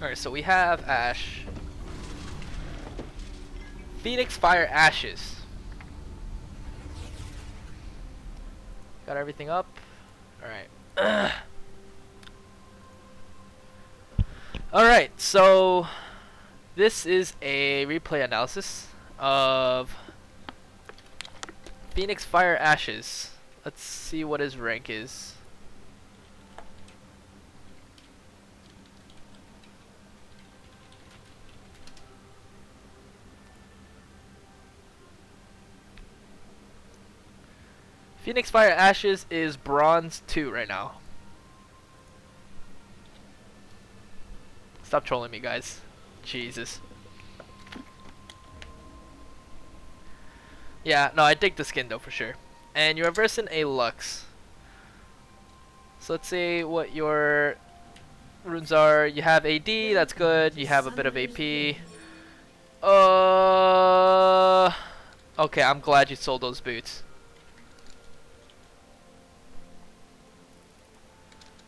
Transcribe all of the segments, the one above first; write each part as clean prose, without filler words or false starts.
Alright, so we have Ash. PheonixFireAshes. Got everything up. Alright. Alright, so this is a replay analysis of PheonixFireAshes. Let's see what his rank is. PheonixFireAshes is bronze 2 right now. Stop trolling me, guys. Jesus. Yeah, no, I dig the skin though for sure. And you're versing a Lux. So let's see what your runes are. You have AD, that's good. You have a bit of AP. Okay, I'm glad you sold those boots.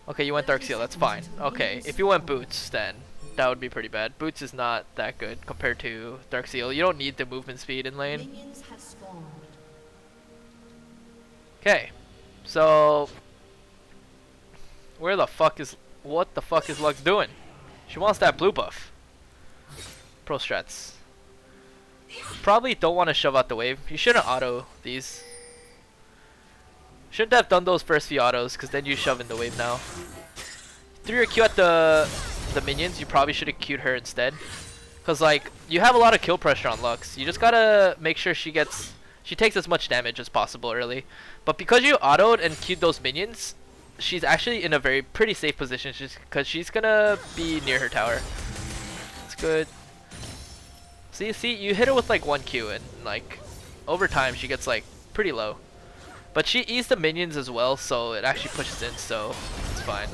Okay, you went Dark Seal, that's fine. Okay, if you went Boots, then that would be pretty bad. Boots is not that good compared to Dark Seal. You don't need the movement speed in lane. Okay, so what the fuck is Lux doing? She wants that blue buff. Pro strats. Probably don't want to shove out the wave. You shouldn't auto these. Shouldn't have done those first few autos, because then you shove in the wave now. Threw your Q at the minions, you probably should have Q'd her instead. Because like, you have a lot of kill pressure on Lux. You just gotta make sure she takes as much damage as possible early. But because you autoed and Q'd those minions, she's actually in a pretty safe position, because she's gonna be near her tower. It's good. See, you hit her with like 1 Q, and like, over time she gets like pretty low. But she eased the minions as well, so it actually pushes in, so it's fine.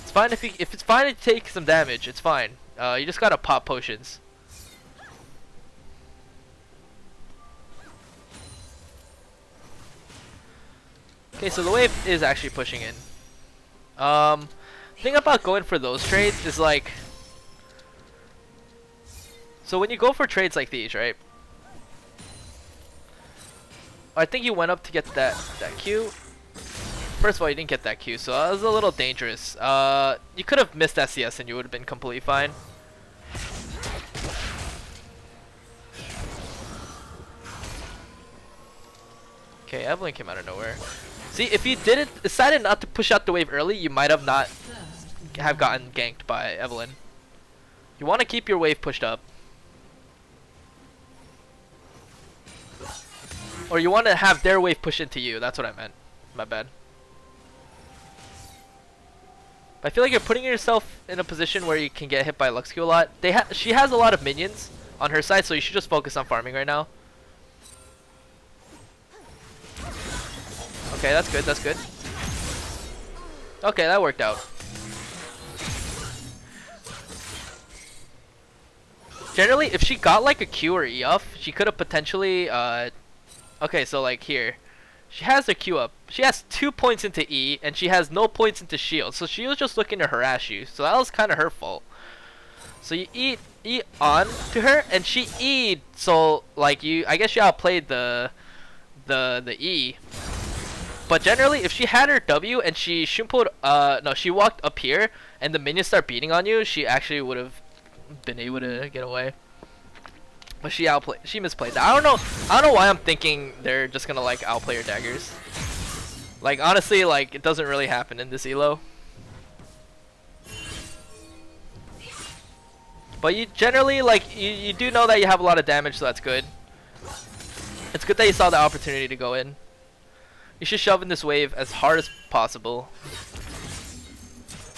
It's fine if it's fine to take some damage, it's fine. You just gotta pop potions. Okay, so the wave is actually pushing in. Thing about going for those trades is like, so when you go for trades like these, right? I think you went up to get that Q. First of all, you didn't get that Q, so that was a little dangerous. You could have missed SCS and you would have been completely fine. Okay, Evelyn came out of nowhere. See, if you decided not to push out the wave early, you might have not have gotten ganked by Evelyn. You want to keep your wave pushed up. Or you want to have their wave push into you. That's what I meant. My bad. I feel like you're putting yourself in a position where you can get hit by Lux Q a lot. She has a lot of minions on her side, so you should just focus on farming right now. Okay, that's good. That's good. Okay, that worked out. Generally, if she got like a Q or E off, she could have potentially okay, so like here, she has the Q up. She has 2 points into E, and she has no points into shield. So she was just looking to harass you. So that was kind of her fault. So you E on to her, and she E'd. So like I guess you outplayed the E. But generally, if she had her W and she she walked up here, and the minions start beating on you, she actually would have been able to get away. But she misplayed that. I don't know why I'm thinking they're just gonna like outplay her daggers. Like honestly, like it doesn't really happen in this elo. But you generally like you do know that you have a lot of damage, so that's good. It's good that you saw the opportunity to go in. You should shove in this wave as hard as possible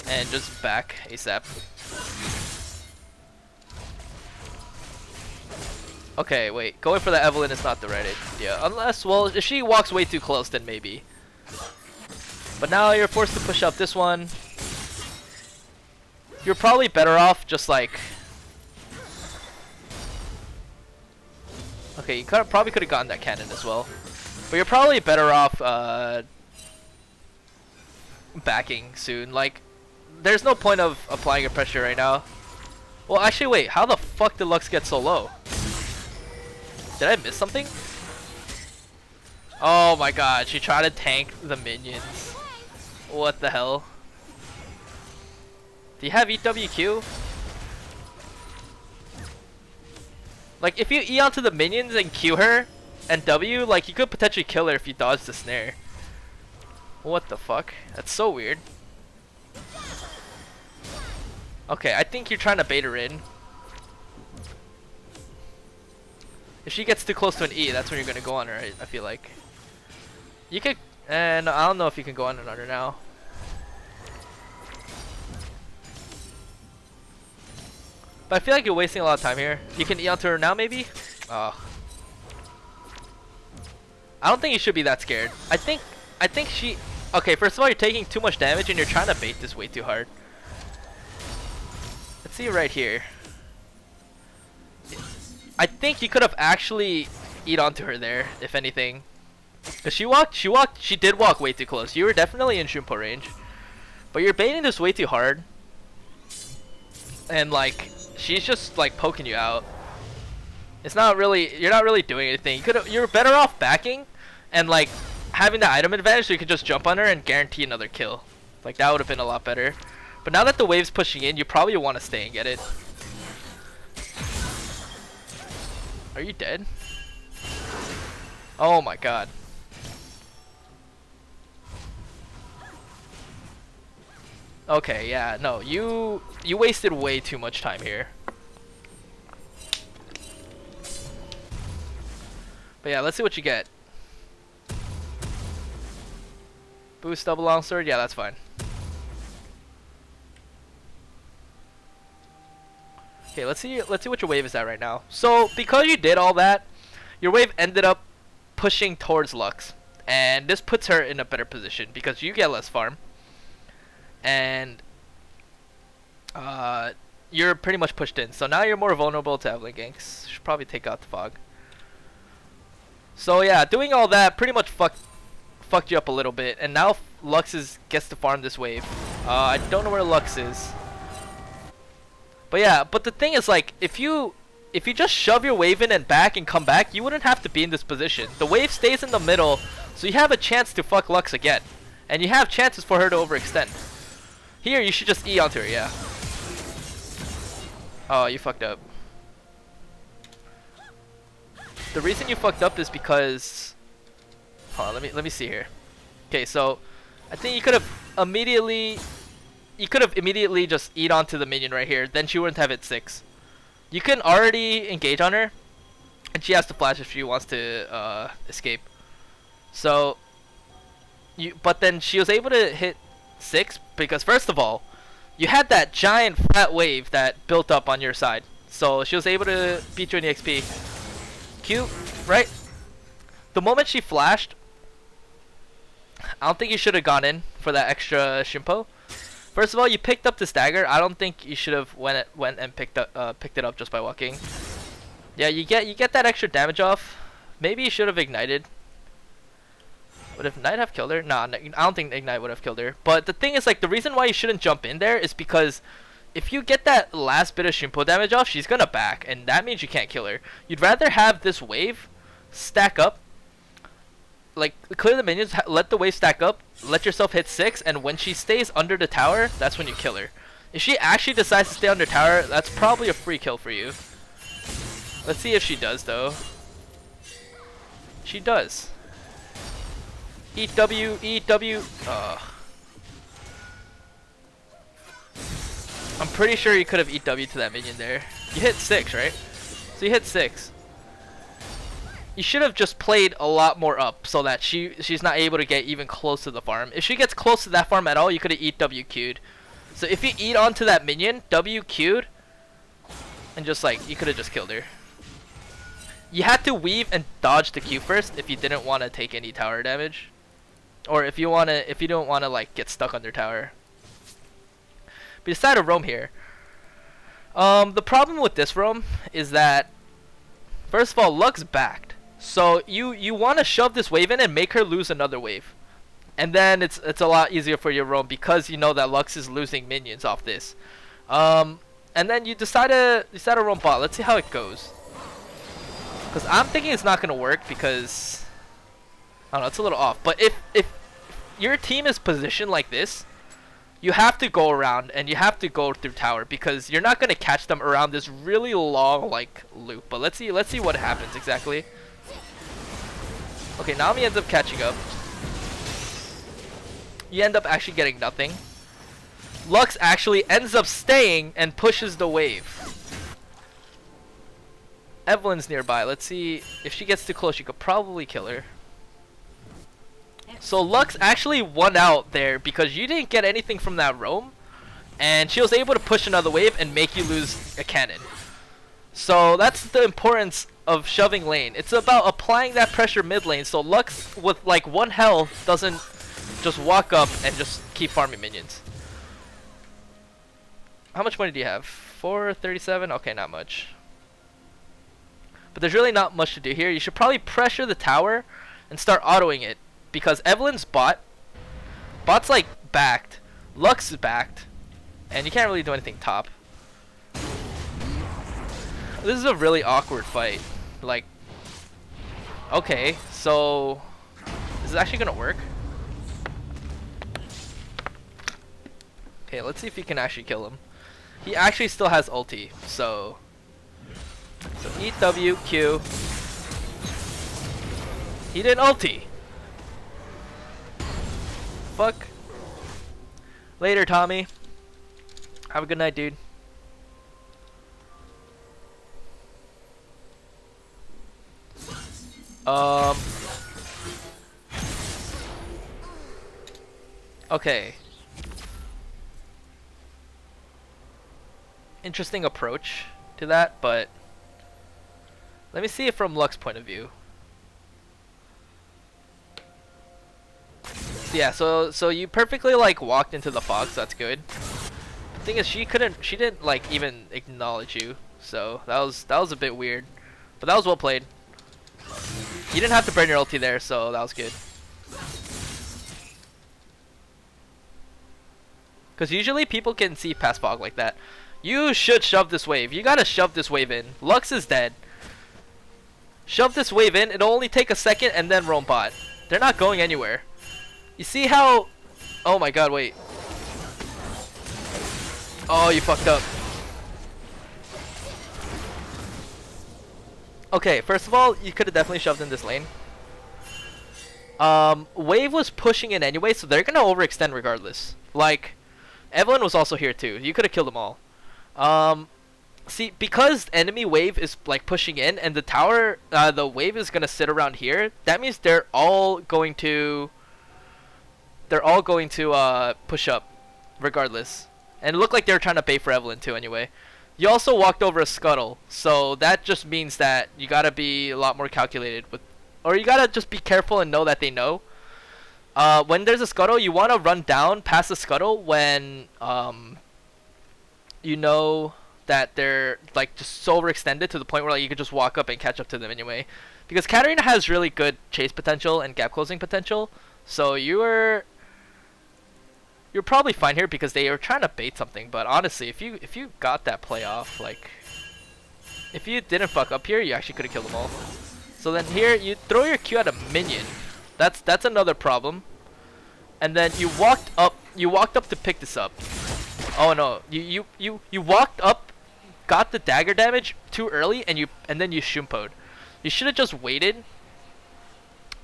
and just back ASAP. Okay, wait. Going for the Evelyn is not the right idea. Unless, well, if she walks way too close, then maybe. But now you're forced to push up this one. You're probably better off just like... Okay, you probably could have gotten that cannon as well. But you're probably better off backing soon. Like, there's no point of applying a pressure right now. Well, actually, wait. How the fuck did Lux get so low? Did I miss something? Oh my god, she tried to tank the minions. What the hell? Do you have EWQ? Like, if you E onto the minions and Q her and W, like, you could potentially kill her if you dodge the snare. What the fuck? That's so weird. Okay, I think you're trying to bait her in. If she gets too close to an E, that's when you're gonna go on her, I feel like. You could, and I don't know if you can go on her now. But I feel like you're wasting a lot of time here. You can E onto her now, maybe? Oh. I don't think you should be that scared. I think she... Okay, first of all, you're taking too much damage and you're trying to bait this way too hard. Let's see right here. I think you could have actually eat onto her there, if anything. Because she did walk way too close. You were definitely in Shunpo range. But you're baiting this way too hard. And like, she's just like poking you out. It's not really, you're not really doing anything. You're better off backing and like having the item advantage so you could just jump on her and guarantee another kill. Like that would have been a lot better. But now that the wave's pushing in, you probably want to stay and get it. Are you dead? Oh my god. Okay, yeah, no, you wasted way too much time here. But yeah, let's see what you get. Boost double longsword, yeah, that's fine. Okay, let's see what your wave is at right now. So because you did all that, your wave ended up pushing towards Lux, and this puts her in a better position because you get less farm. And you're pretty much pushed in, so now you're more vulnerable to Evelyn ganks. Should probably take out the fog. So yeah, doing all that pretty much fucked you up a little bit, and now Lux gets to farm this wave. I don't know where Lux is, but yeah. But the thing is, like, if you just shove your wave in and back and come back, you wouldn't have to be in this position. The wave stays in the middle, so you have a chance to fuck Lux again, and you have chances for her to overextend. Here, you should just E onto her, yeah. Oh, you fucked up. The reason you fucked up is because... Hold on, let me see here. Okay, so I think you could have immediately just E'd onto the minion right here. Then she wouldn't have hit 6. You can already engage on her, and she has to flash if she wants to escape. So, but then she was able to hit 6 because first of all, you had that giant flat wave that built up on your side, so she was able to beat you in the XP. Q, right? The moment she flashed, I don't think you should have gone in for that extra shimpo. First of all, you picked up this dagger. I don't think you should have went and picked it up just by walking. Yeah, you get that extra damage off. Maybe you should have ignited. Would Ignite have killed her? Nah, I don't think Ignite would have killed her. But the thing is, like, the reason why you shouldn't jump in there is because if you get that last bit of Shimpo damage off, she's gonna back, and that means you can't kill her. You'd rather have this wave stack up, like, clear the minions, let the wave stack up, let yourself hit 6, and when she stays under the tower, that's when you kill her. If she actually decides to stay under tower, that's probably a free kill for you. Let's see if she does, though. She does. EW. I'm pretty sure you could have EW to that minion there. You hit 6, right? So you hit 6. You should have just played a lot more up so that she's not able to get even close to the farm. If she gets close to that farm at all, you could have EW Q'd. So if you eat onto that minion, W Q'd, and just like, you could have just killed her. You had to weave and dodge the Q first if you didn't want to take any tower damage. Or if you don't want to like get stuck under tower. But you decide to roam here. The problem with this roam is that, first of all, Lux backed. So you want to shove this wave in and make her lose another wave. and then it's a lot easier for your roam because you know that Lux is losing minions off this. And then you decide to roam bot. Let's see how it goes. Because I'm thinking it's not gonna work because I don't know, it's a little off. But if your team is positioned like this, you have to go around and you have to go through tower because you're not gonna catch them around this really long like loop. But let's see what happens exactly. Okay, Nami ends up catching up. You end up actually getting nothing. Lux actually ends up staying and pushes the wave. Evelyn's nearby. Let's see if she gets too close. She could probably kill her. So Lux actually won out there because you didn't get anything from that roam, and she was able to push another wave and make you lose a cannon. So that's the importance of shoving lane. It's about applying that pressure mid lane so Lux with like 1 health doesn't just walk up and just keep farming minions. How much money do you have? 437? Okay, not much. But there's really not much to do here. You should probably pressure the tower and start autoing it. Because Evelyn's bot. Bot's like backed. Lux is backed. And you can't really do anything top. This is a really awkward fight. Like, okay, so is this actually gonna work? Okay, let's see if you can actually kill him. He actually still has ulti, so EW Q. He didn't ulti. Fuck. Later, Tommy. Have a good night, dude. Okay. Interesting approach to that, but let me see it from Lux's point of view. Yeah, so you perfectly like walked into the fog, so that's good. The thing is, she didn't like even acknowledge you, so that was a bit weird, but that was well played. You didn't have to burn your ulti there, so that was good. Because usually people can see past fog like that. You should shove this wave. You gotta shove this wave in. Lux is dead. Shove this wave in. It'll only take a second and then roam bot. They're not going anywhere. You see how... Oh my god, wait. Oh, you fucked up. Okay, first of all, you could have definitely shoved in this lane. Wave was pushing in anyway, so they're gonna overextend regardless. Like, Evelyn was also here too. You could have killed them all. See, because enemy wave is like pushing in, and the tower, the wave is gonna sit around here. That means they're all going to push up, regardless. And it looked like they were trying to bait for Evelyn too. Anyway, you also walked over a scuttle, so that just means that you gotta be a lot more calculated with, or you gotta just be careful and know that they know. When there's a scuttle, you want to run down past the scuttle when you know that they're like just so overextended to the point where like you could just walk up and catch up to them anyway. Because Katarina has really good chase potential and gap closing potential, so you're probably fine here because they were trying to bait something. But honestly, if you got that play off, like if you didn't fuck up here, you actually could have killed them all. So then here you throw your Q at a minion. That's another problem. And then you walked up to pick this up. Oh no, you walked up, got the dagger damage too early, and then you shumpoed. You should have just waited.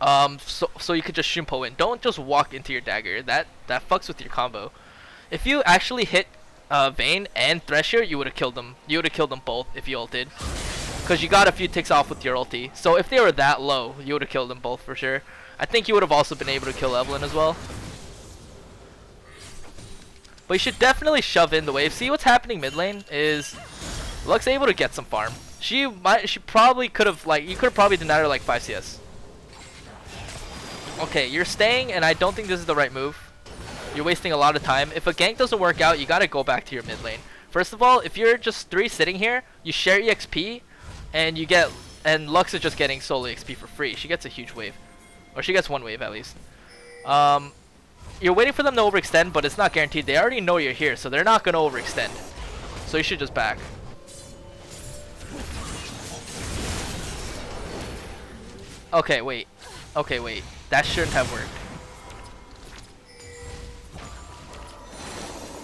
So you could just shumpo in. Don't just walk into your dagger. That fucks with your combo. If you actually hit Vayne and Thresher, you would have killed them. You would have killed them both if you ulted. Because you got a few ticks off with your ulti. So if they were that low, you would have killed them both for sure. I think you would have also been able to kill Evelyn as well. But you should definitely shove in the wave. See what's happening mid lane is Lux able to get some farm. She probably could have like, you could have probably denied her like 5 CS. Okay, you're staying, and I don't think this is the right move. You're wasting a lot of time. If a gank doesn't work out, you gotta go back to your mid lane. First of all, if you're just 3 sitting here, you share EXP, and Lux is just getting solo XP for free. She gets a huge wave. Or she gets 1 wave at least. you're waiting for them to overextend, but it's not guaranteed. They already know you're here, so they're not gonna overextend. So you should just back. Okay, wait. Okay, wait. That shouldn't have worked.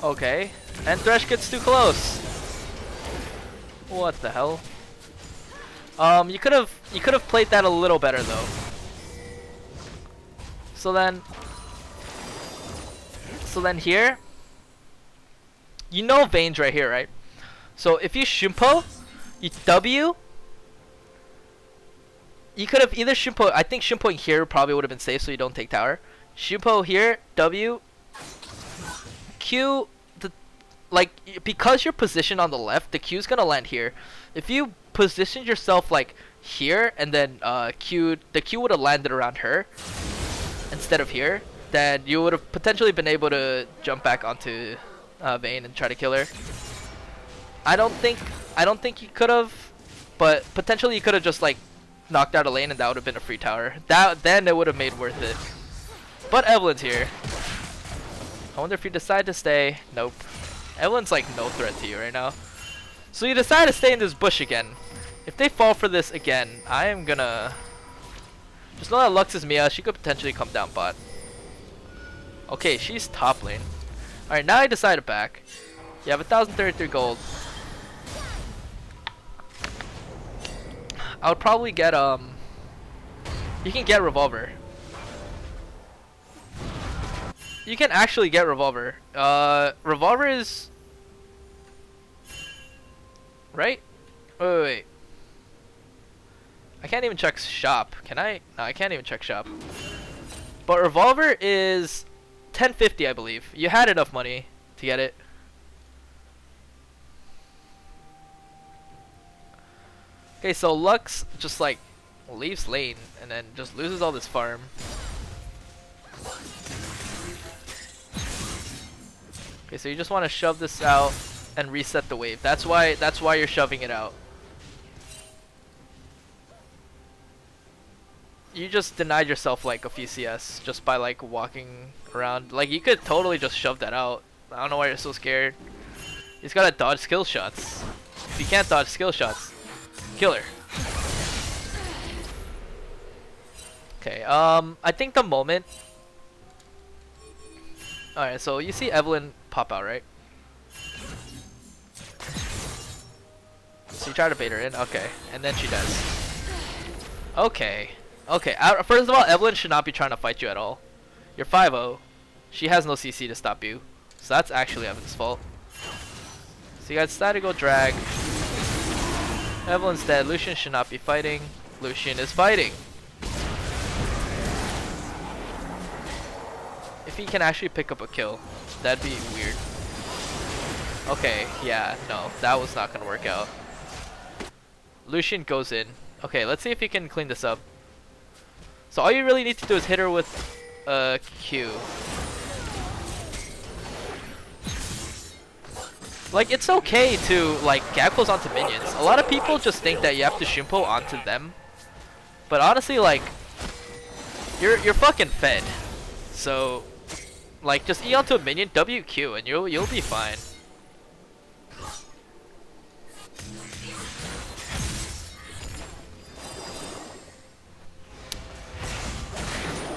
Okay. And Thresh gets too close. What the hell? You could have played that a little better though. So then here, you know Vayne's right here, right? So if you Shimpo, you W. You could have either Shimpo. I think Shimpoing here probably would have been safe, so you don't take tower. Shimpo here, W. Q. Because you're positioned on the left, the Q's gonna land here. If you positioned yourself like here and then the Q would have landed around her instead of here, then you would have potentially been able to jump back onto Vayne and try to kill her. I don't think you could have, but potentially you could have just like knocked out a lane and that would have been a free tower. Then it would have made worth it. But Evelyn's here. I wonder if you decide to stay. Nope. Evelyn's like no threat to you right now. So you decide to stay in this bush again. If they fall for this again, I am gonna just know that Lux is Mia. She could potentially come down bot. Okay, she's top lane. Alright, now I decide to back. You have 1,033 gold. I would probably get you can get Revolver. You can actually get Revolver. Revolver is right? Wait. I can't even check shop. Can I? No, I can't even check shop. But Revolver is 1050, I believe. You had enough money to get it. Okay, so Lux just like leaves lane and then just loses all this farm. Okay, so you just want to shove this out and reset the wave. That's why you're shoving it out. You just denied yourself like a few CS just by like walking around. Like you could totally just shove that out. I don't know why you're so scared. You just gotta dodge skill shots. If you can't dodge skill shots, kill her. Okay, I think the moment. Alright, so you see Evelyn pop out, right? So you try to bait her in, okay, and then she does. Okay, okay. First of all, Evelyn should not be trying to fight you at all. You're 5-0. She has no CC to stop you, so that's actually Evelyn's fault. So you guys decide to go drag. Evelyn's dead. Lucian should not be fighting. Lucian is fighting. If he can actually pick up a kill, that'd be weird. Okay, yeah, no, that was not gonna work out. Lucian goes in. Okay, let's see if he can clean this up. So all you really need to do is hit her with a Q. Like, it's okay to like gap close onto minions. A lot of people just think that you have to shimpo onto them, but honestly, like, you're fucking fed. So like, just E onto a minion, WQ, and you'll be fine.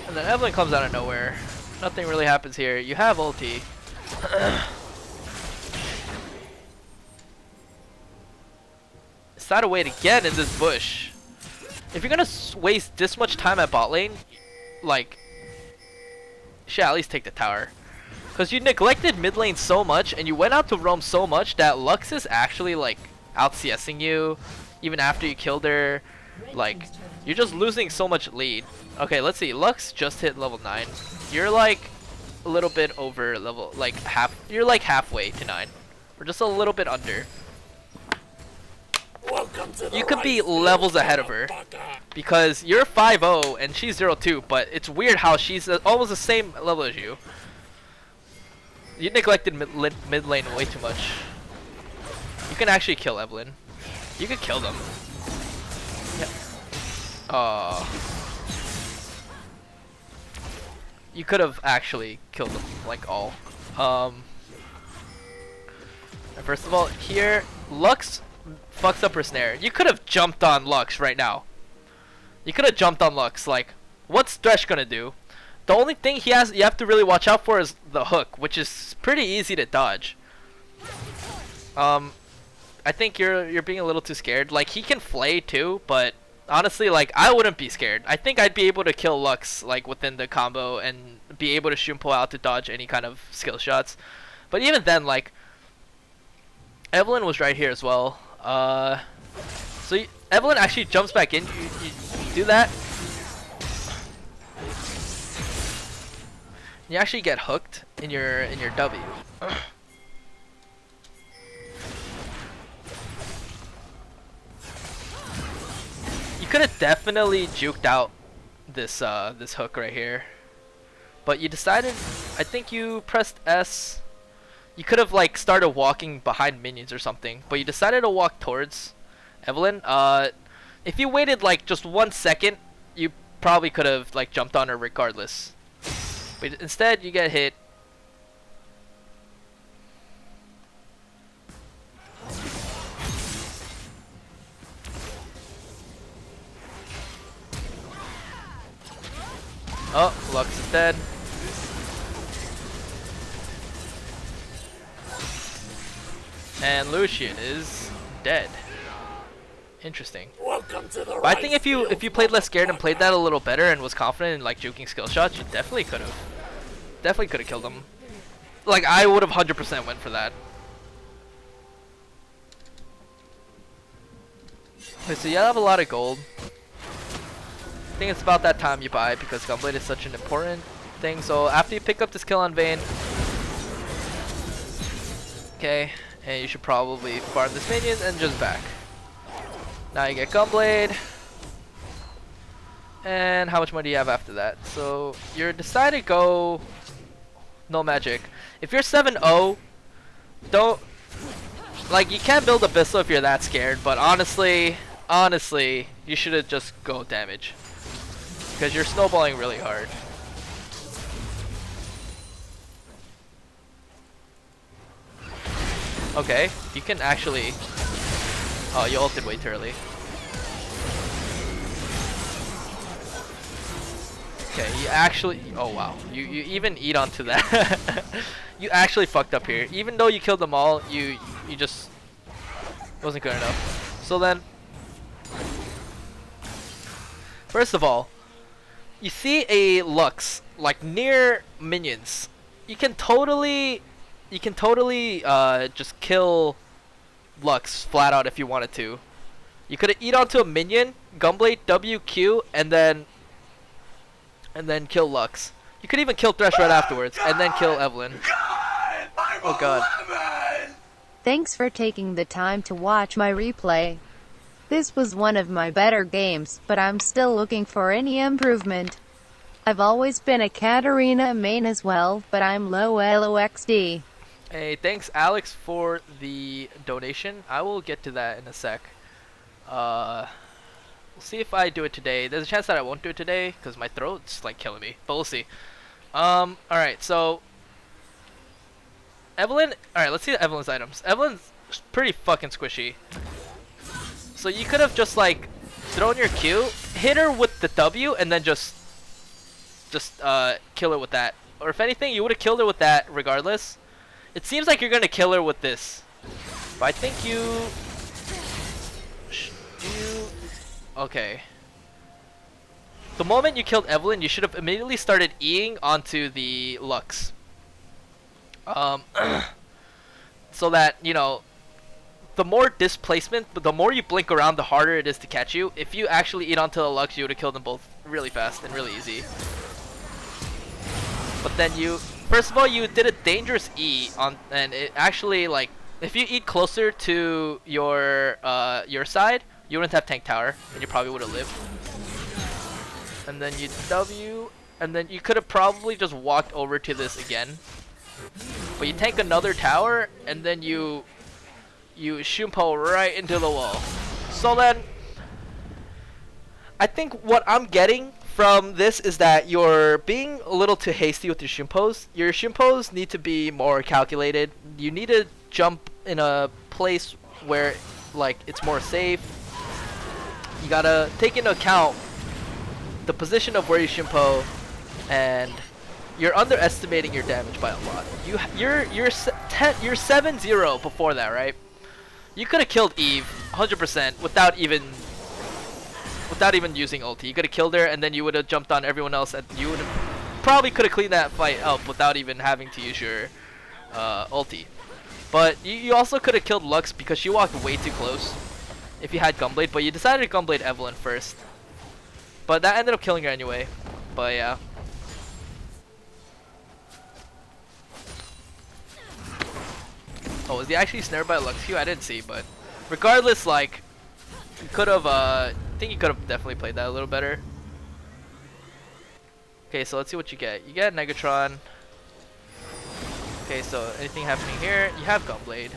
And then Evelyn comes out of nowhere. Nothing really happens here. You have ulti. Is that a way to get in this bush? If you're gonna waste this much time at bot lane, like, should at least take the tower. Because you neglected mid lane so much and you went out to roam so much that Lux is actually like out CSing you even after you killed her. Like, you're just losing so much lead. Okay, let's see. Lux just hit level 9. You're like a little bit over level, like you're like halfway to 9. Or just a little bit under. You could be levels ahead of her because you're 5-0 and she's 0-2, but it's weird how she's almost the same level as you. You neglected mid lane way too much. You can actually kill Evelyn. You could kill them. Yeah. Oh. you could have actually killed them like all. First of all, here Lux fucks up her snare. You could have jumped on Lux right now. You could have jumped on Lux. Like, what's Thresh gonna do? The only thing you have to really watch out for is the hook, which is pretty easy to dodge. I think you're being a little too scared. Like, he can flay too, but honestly, like, I wouldn't be scared. I think I'd be able to kill Lux like within the combo and be able to Shumpo out to dodge any kind of skill shots. But even then, like, Evelyn was right here as well. So Evelyn actually jumps back in. You do that. You actually get hooked in your W. You could have definitely juked out this this hook right here, but you decided. I think you pressed S. You could have like started walking behind minions or something, but you decided to walk towards Evelyn. If you waited like just 1 second, you probably could have like jumped on her regardless. But instead, you get hit. Oh, Lux is dead. And Lucian is dead. Interesting. Welcome to the But I think if you played less scared and played that a little better and was confident in like juking skill shots, you definitely could have killed him. Like, I would have 100% went for that. Okay, so you have a lot of gold. I think it's about that time you buy because Gunblade is such an important thing. So after you pick up this kill on Vayne, okay, and you should probably farm this minion and just back. Now you get Gunblade. And how much money do you have after that? So you're decided to go no magic. If you're 7-0, don't, like, you can't build Abyssal if you're that scared, but honestly, you should have just go damage. Because you're snowballing really hard. Okay, you can actually... Oh, you ulted way too early. Okay, you actually... Oh, wow. You even eat onto that. You actually fucked up here. Even though you killed them all, you just... wasn't good enough. So then... First of all, you see a Lux, like, near minions. You can totally just kill Lux flat out if you wanted to. You could eat onto a minion, Gunblade, WQ, and then kill Lux. You could even kill Thresh right afterwards, and then kill Evelyn. Oh god. Thanks for taking the time to watch my replay. This was one of my better games, but I'm still looking for any improvement. I've always been a Katarina main as well, but I'm low LOXD. Hey, thanks Alex for the donation. I will get to that in a sec. We'll see if I do it today. There's a chance that I won't do it today because my throat's like killing me, but we'll see. Alright, so Evelyn, alright, let's see Evelyn's items. Evelyn's pretty fucking squishy. So you could have just like thrown your Q, hit her with the W, and then just kill her with that. Or if anything, you would have killed her with that regardless. It seems like you're gonna kill her with this, but I think okay. The moment you killed Evelyn, you should have immediately started Eing onto the Lux. So that, you know, the more displacement, but the more you blink around, the harder it is to catch you. If you actually eat onto the Lux, you would have killed them both really fast and really easy. But then first of all, you did a dangerous E on, and it actually, like, if you eat closer to your side, you wouldn't have tank tower, and you probably would have lived. And then you W, and then you could have probably just walked over to this again. But you tank another tower, and then you Shumpo right into the wall. So then, I think what I'm getting from this is that you're being a little too hasty with your shimpos. Your shimpos need to be more calculated. You need to jump in a place where like it's more safe. You gotta take into account the position of where you shimpo, and you're underestimating your damage by a lot. You're 7-0 before that, right? You could have killed Eve 100% without even using ulti. You could have killed her, and then you would have jumped on everyone else, and you would have probably could have cleaned that fight up without even having to use your ulti. But you also could have killed Lux because she walked way too close if you had Gunblade, but you decided to Gunblade Evelynn first. But that ended up killing her anyway. But yeah. Oh, was he actually snared by Lux Q? I didn't see, but regardless, like, you could have, I think you could have definitely played that a little better. Okay, so let's see what you get. You get Negatron. Okay, so anything happening here? You have Gunblade.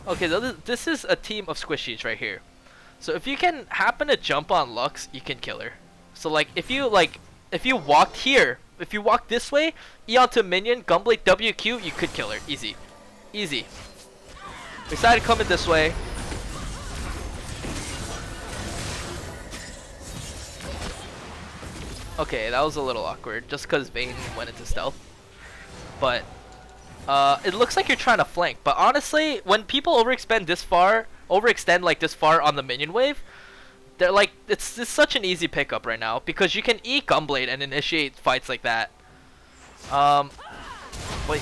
Okay, so this is a team of squishies right here. So if you can happen to jump on Lux, you can kill her. So if you walked here, if you walk this way, E onto a minion, Gunblade WQ, you could kill her. Easy. Easy. Decided to come in this way. Okay, that was a little awkward, just because Vayne went into stealth. But it looks like you're trying to flank. But honestly, when people overextend like this far on the minion wave, they're like, it's such an easy pickup right now because you can E Gunblade and initiate fights like that. But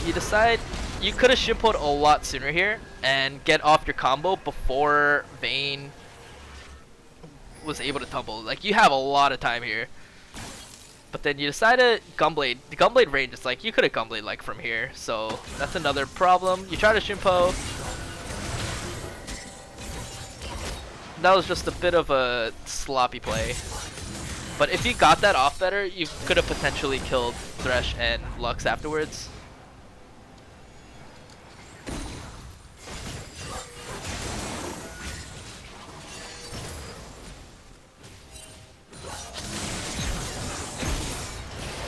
you decide you could have shimpoed a lot sooner here and get off your combo before Vayne was able to tumble. Like, you have a lot of time here. But then you decide to Gunblade. The Gunblade range is like, you could have Gunblade like from here. So that's another problem. You try to shimpo. That was just a bit of a sloppy play. But if you got that off better, you could have potentially killed Thresh and Lux afterwards.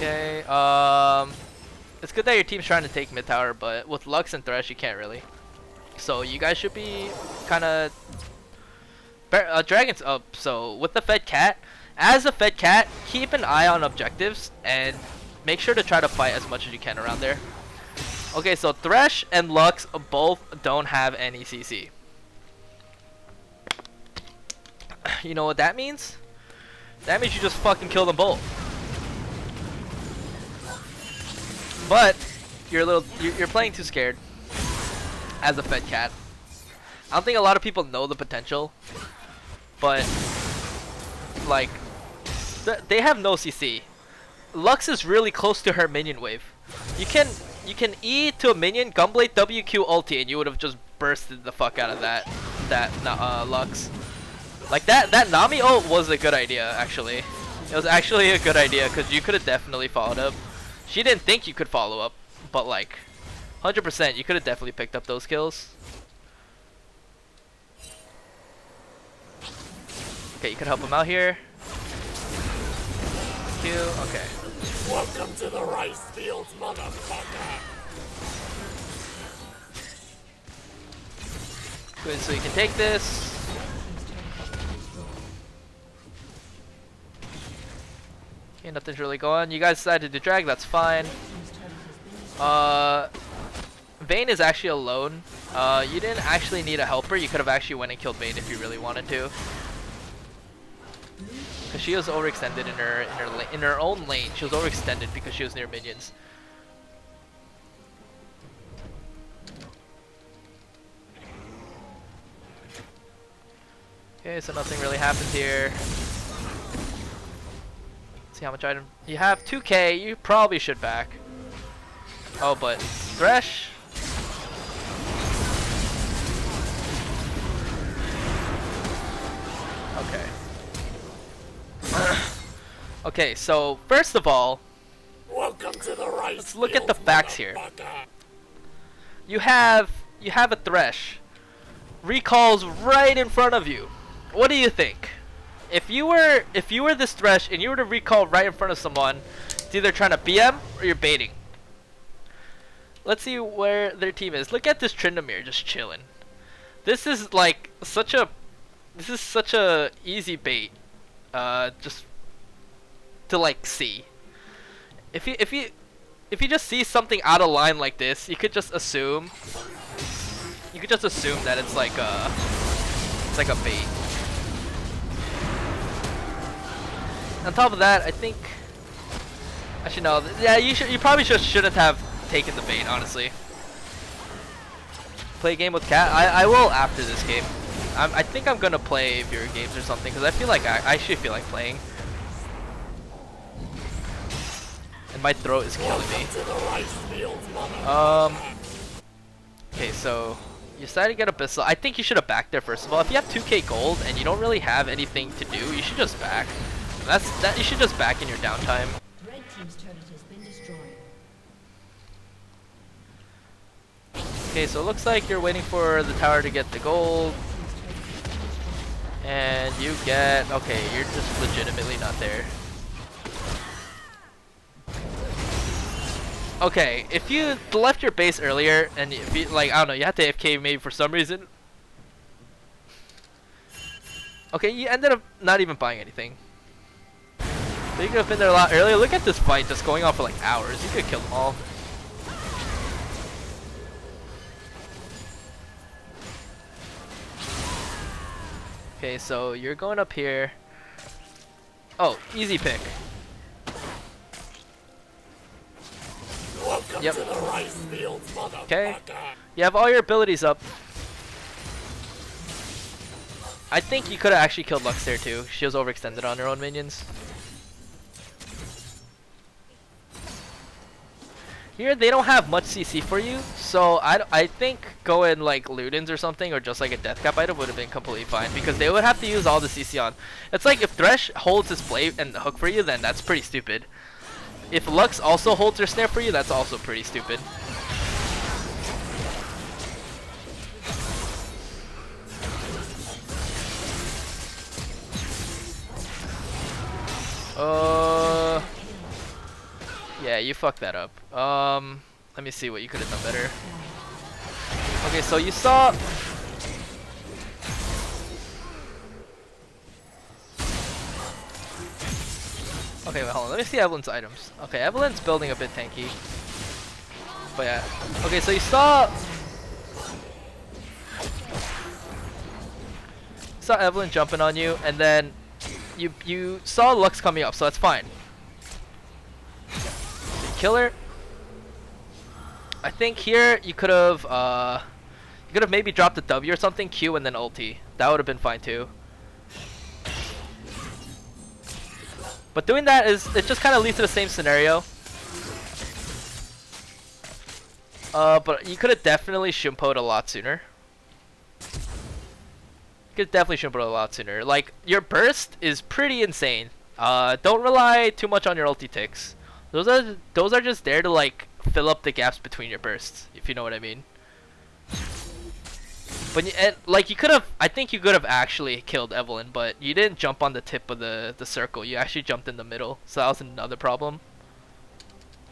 Okay, it's good that your team's trying to take mid tower, but with Lux and Thresh, you can't really. So you guys should be kind of Dragon's up. So with the Fed Cat, as a Fed Cat, keep an eye on objectives and make sure to try to fight as much as you can around there. Okay, so Thresh and Lux both don't have any CC. You know what that means? That means you just fucking kill them both. But you're playing too scared as a Fed Cat. I don't think a lot of people know the potential, but like they have no CC. Lux is really close to her minion wave. You can E to a minion, Gunblade WQ ulti, and you would have just bursted the fuck out of that Lux. Like that Nami ult was a good idea actually. It was actually a good idea because you could have definitely followed up. She didn't think you could follow up, but like 100% you could have definitely picked up those kills. Okay, you could help him out here. Q, okay. Welcome to the rice fields, motherfucker. Good, so you can take this. Okay, nothing's really going. You guys decided to drag, that's fine. Vayne is actually alone. You didn't actually need a helper. You could have actually went and killed Vayne if you really wanted to. Because she was overextended in her own lane. She was overextended because she was near minions. Okay, so nothing really happens here. See how much item you have. 2k. You probably should back. Oh, but Thresh. Okay. Okay, so first of all, Welcome to the rice let's look at the fields, facts here. motherfucker. You have a Thresh. Recalls right in front of you. What do you think? If you were this Thresh and you were to recall right in front of someone, it's either trying to BM or you're baiting. Let's see where their team is. Look at this Tryndamere just chilling. This is like such a easy bait. Just to like see. If you just see something out of line like this, you could just assume. You could just assume that it's like a bait. On top of that, I think. Actually, no. Yeah, you probably just shouldn't have taken the bait, honestly. Play a game with Cat. I will after this game. I think I'm gonna play viewer games or something because I feel like I actually feel like playing. And my throat is killing me. Okay, so you decided to get Abyssal. I think you should have backed there first of all. If you have 2k gold and you don't really have anything to do, you should just back. You should just back in your downtime. Red team's turret has been destroyed. Okay, so it looks like you're waiting for the tower to get the gold. And you get... Okay, you're just legitimately not there. Okay, if you left your base earlier and if you, like, I don't know, you had to AFK maybe for some reason. Okay, you ended up not even buying anything. But you could have been there a lot earlier. Look at this fight just going on for like hours. You could kill them all. Okay, so you're going up here. Oh, easy pick. Welcome Yep. to the rice fields, motherfucker. Okay. You have all your abilities up. I think you could have actually killed Lux there too. She was overextended on her own minions. Here they don't have much CC for you, so I think going like Ludens or something, or just like a death cap item would have been completely fine because they would have to use all the CC on. It's like if Thresh holds his blade and the hook for you, then that's pretty stupid. If Lux also holds her snare for you, that's also pretty stupid. Yeah, you fucked that up. Let me see what you could have done better. Okay, so you saw... Okay, wait, hold on. Let me see Evelyn's items. Okay, Evelyn's building a bit tanky. But yeah. Okay, so you saw Evelyn jumping on you, and then you saw Lux coming up, so that's fine. Kill her. I think here you could have maybe dropped the W or something, Q and then ulti. That would have been fine too. But doing that it just kind of leads to the same scenario. But you could have definitely shimpoed a lot sooner. You could definitely shimpoed a lot sooner. Like your burst is pretty insane. Don't rely too much on your ulti ticks. Those are just there to like fill up the gaps between your bursts, if you know what I mean. But like you could have, I think you could have actually killed Evelyn, but you didn't jump on the tip of the circle. You actually jumped in the middle, so that was another problem.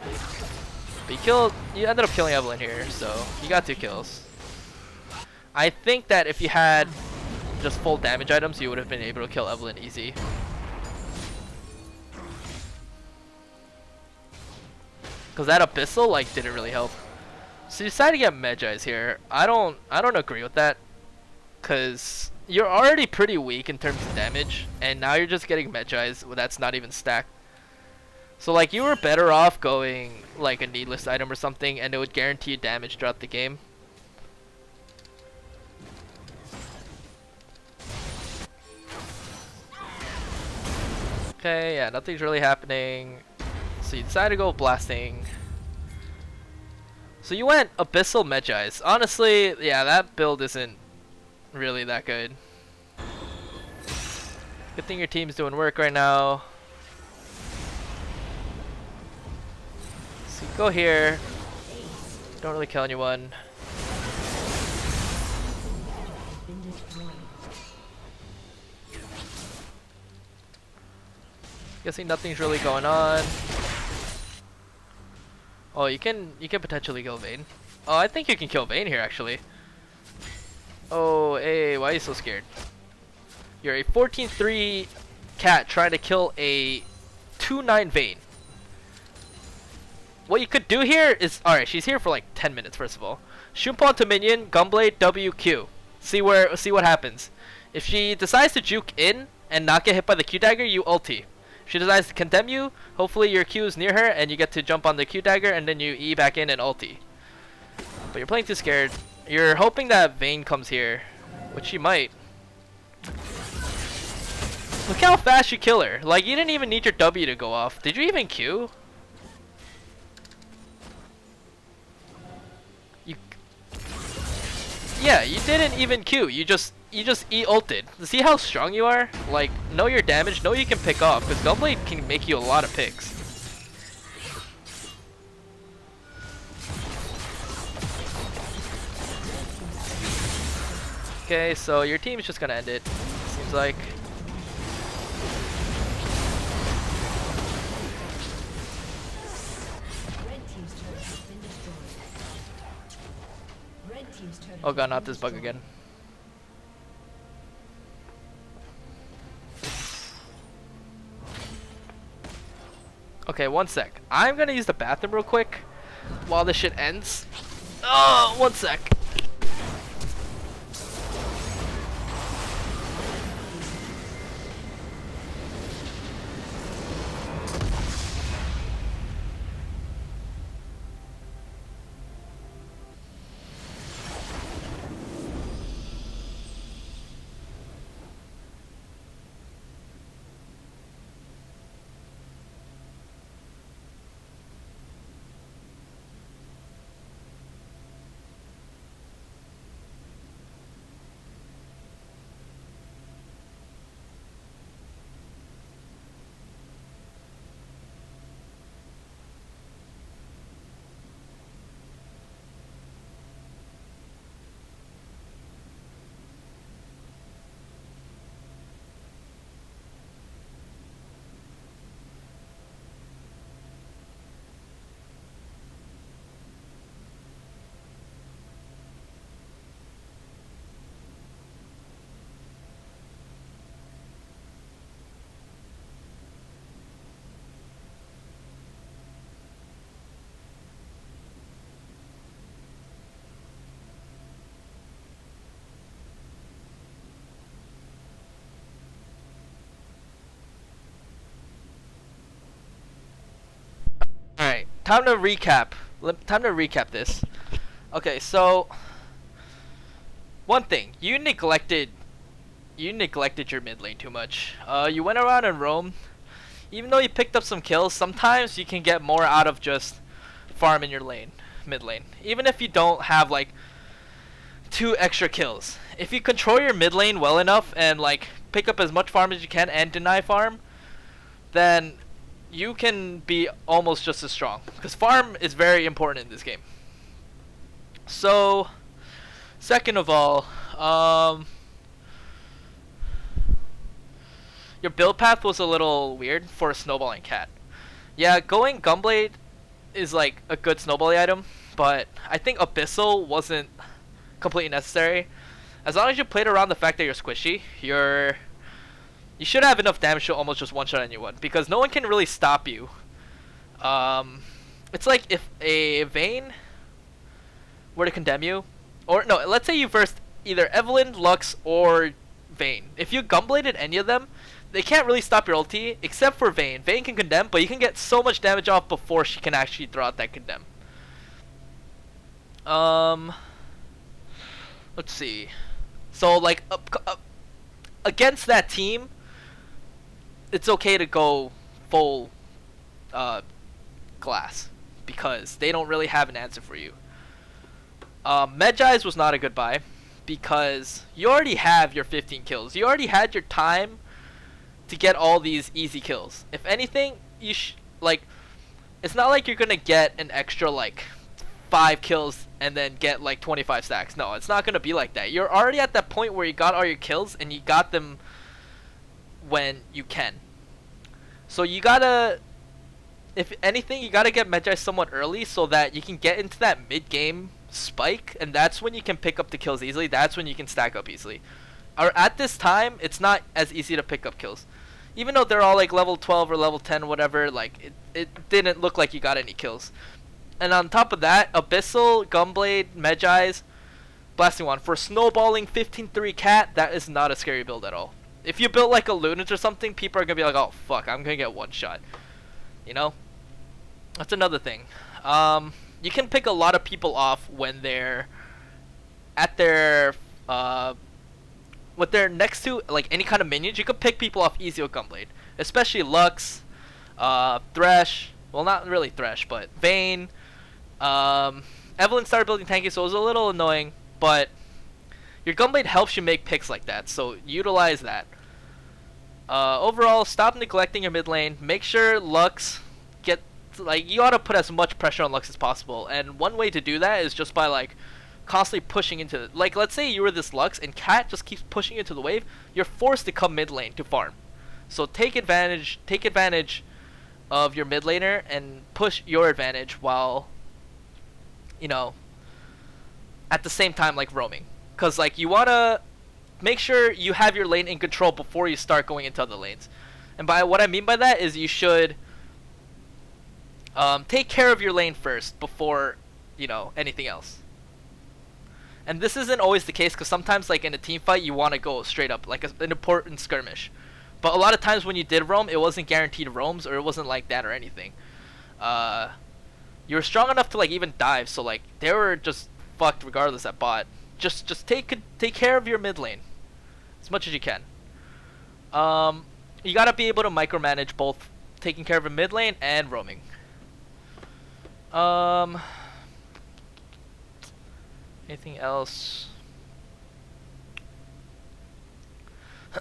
But you ended up killing Evelyn here, so you got 2 kills. I think that if you had just full damage items, you would have been able to kill Evelyn easy. Cause that Abyssal like didn't really help. So you decided to get Medjai's here. I don't agree with that. Cause you're already pretty weak in terms of damage, and now you're just getting Medjai's that's not even stacked. So like you were better off going like a needless item or something, and it would guarantee you damage throughout the game. Okay, yeah, nothing's really happening. So you decided to go blasting. So you went Abyssal Medjai's. Honestly, yeah, that build isn't really that good. Good thing your team's doing work right now. So you go here. Don't really kill anyone. Guessing nothing's really going on. Oh, you can potentially kill Vayne. Oh, I think you can kill Vayne here actually. Oh, hey, why are you so scared? You're a 14-3 cat trying to kill a 2-9 Vayne. What you could do here is, alright, she's here for like 10 minutes first of all. Shoot pawn to minion, Gunblade, WQ. See what happens. If she decides to juke in and not get hit by the Q dagger, you ulti. If she decides to condemn you, hopefully your Q is near her and you get to jump on the Q dagger and then you E back in and ulti. But you're playing too scared. You're hoping that Vayne comes here, which she might. Look how fast you kill her. Like, you didn't even need your W to go off. Did you even Q? Yeah, you didn't even Q. You just E ulted. See how strong you are? Like, know your damage, know you can pick off, because Gunblade can make you a lot of picks. Okay, so your team's just gonna end it, seems like. Oh god, not this bug again. Okay, one sec. I'm gonna use the bathroom real quick while this shit ends. Oh, one sec. Alright, time to recap. Time to recap this. Okay, so one thing, you neglected your mid lane too much. You went around and roamed. Even though you picked up some kills, sometimes you can get more out of just farm in your lane, mid lane. Even if you don't have like 2 extra kills. If you control your mid lane well enough and like pick up as much farm as you can and deny farm, then you can be almost just as strong, because farm is very important in this game. So, second of all, your build path was a little weird for a snowballing cat. Yeah, going Gunblade is like a good snowballing item, but I think Abyssal wasn't completely necessary. As long as you played around the fact that you're squishy, you should have enough damage to almost just one-shot anyone, because no one can really stop you. It's like if a Vayne were to condemn you, or no, let's say you versed either Evelyn, Lux, or Vayne. If you Gunbladed any of them, they can't really stop your ulti, except for Vayne. Vayne can condemn, but you can get so much damage off before she can actually throw out that condemn. Let's see. So, like, against that team, it's okay to go full glass, because they don't really have an answer for you. Medjai's was not a good buy, because you already have your 15 kills. You already had your time to get all these easy kills. If anything, like, it's not like you're gonna get an extra like 5 kills and then get like 25 stacks. No, it's not gonna be like that. You're already at that point where you got all your kills and you got them when you can. So you gotta, if anything, you gotta get Magi somewhat early so that you can get into that mid-game spike, and that's when you can pick up the kills easily. That's when you can stack up easily. Or at this time, it's not as easy to pick up kills. Even though they're all like level 12 or level 10, whatever, like it didn't look like you got any kills. And on top of that, Abyssal, Gunblade, Magi's, Blasting Wand. For snowballing 15-3 cat, that is not a scary build at all. If you built like a Lunage or something, people are going to be like, oh fuck, I'm going to get one shot. You know? That's another thing. You can pick a lot of people off when they're at their what they're next to, like any kind of minions. You could pick people off easy with Gunblade, especially Lux, Thresh. Well, not really Thresh, but Vayne. Evelyn started building tanky, so it was a little annoying, but your Gunblade helps you make picks like that, so utilize that. Overall, stop neglecting your mid lane. Make sure Lux get, like, you ought to put as much pressure on Lux as possible, and one way to do that is just by like constantly pushing into, like, let's say you were this Lux and Cat just keeps pushing into the wave, you're forced to come mid lane to farm. So take advantage of your mid laner and push your advantage while, you know, at the same time like roaming, because like you want to make sure you have your lane in control before you start going into other lanes. And by what I mean by that is you should take care of your lane first before, you know, anything else. And this isn't always the case, because sometimes like in a team fight you want to go straight up like an important skirmish, but a lot of times when you did roam, it wasn't guaranteed roams, or it wasn't like that or anything. You were strong enough to like even dive, so like they were just fucked regardless at bot. Just take care of your mid lane as much as you can. You gotta be able to micromanage both taking care of a mid lane and roaming. Anything else?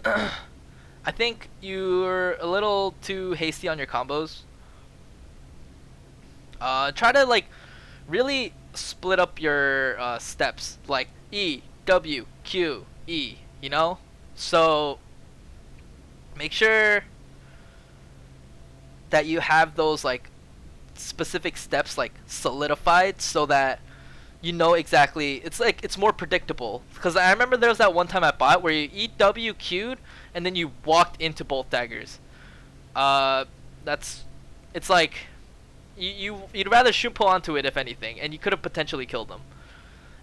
I think you're a little too hasty on your combos. Try to like really split up your steps, like E, W, Q, E, you know? So make sure that you have those like specific steps like solidified so that you know exactly, it's like it's more predictable. Because I remember there was that one time at bot where you E, W, Q'd and then you walked into both daggers. It's like you'd rather Shumpo onto it if anything, and you could have potentially killed them.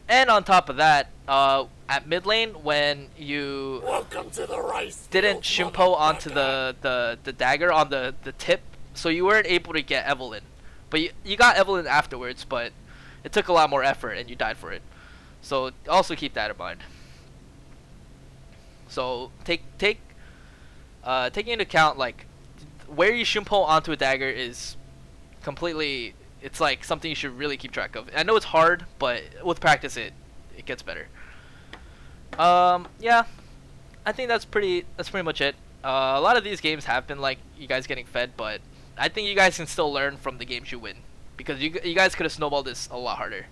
And on top of that, at mid lane when you Welcome to the rice didn't fields, Shumpo onto motherfucker. the dagger on the tip, so you weren't able to get Evelyn. But you got Evelyn afterwards, but it took a lot more effort and you died for it. So also keep that in mind. So taking into account like where you Shumpo onto a dagger is completely, it's like something you should really keep track of. I know it's hard, but with practice it gets better. Yeah, I think that's pretty much it. A lot of these games have been like you guys getting fed, but I think you guys can still learn from the games you win, because you guys could have snowballed this a lot harder,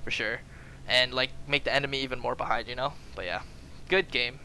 for sure, and like make the enemy even more behind, you know. But yeah, good game.